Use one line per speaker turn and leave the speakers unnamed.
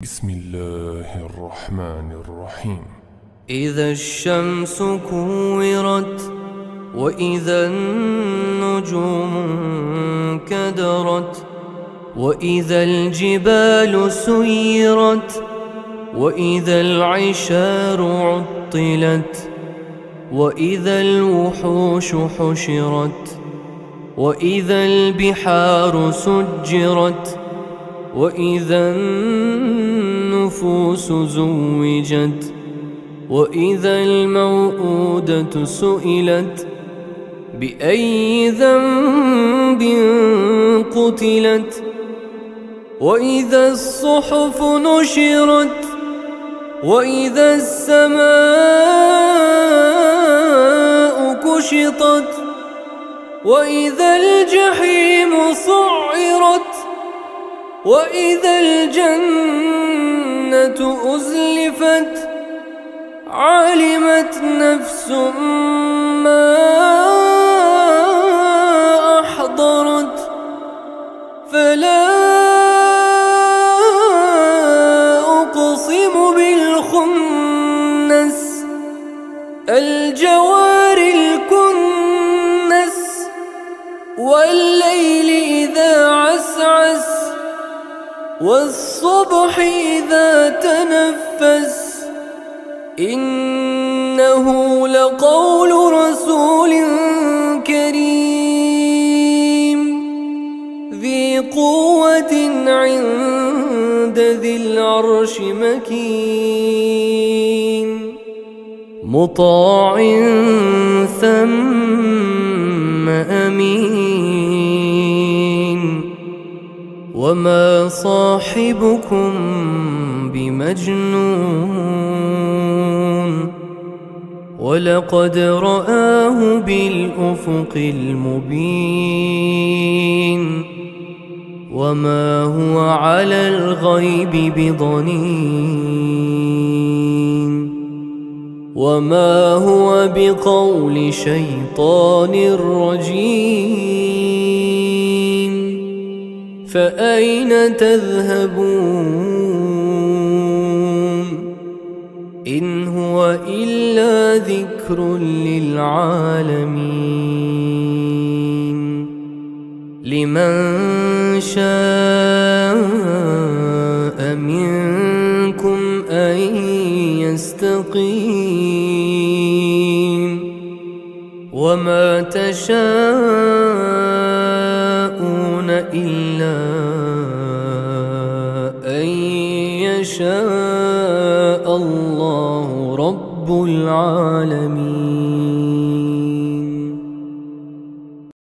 بسم الله الرحمن الرحيم.
إذا الشمس كورت وإذا النجوم انكدرت وإذا الجبال سيرت وإذا العشار عطلت وإذا الوحوش حشرت وإذا البحار سجرت وإذا النفوس زوجت وإذا الموءودة سئلت بأي ذنب قتلت وإذا الصحف نشرت وإذا السماء كشطت وإذا الجحيم سعرت وإذا الجنة أزلفت علمت نفس ما أحضرت فلا أقسم بالخنس الجوار الكنس والليل إذا عسعس والصبح إذا تنفس إنه لقول رسول كريم ذي قوة عند ذي العرش مكين مطاع ثم أمين وما صاحبكم بمجنون ولقد رآه بالأفق المبين وما هو على الغيب بضنين وما هو بقول شيطان رجيم فأين تذهبون إن هو إلا ذكر للعالمين لمن شاء منكم أن يستقيم وما تشاءون إلا أن يشاء الله رب العالمين.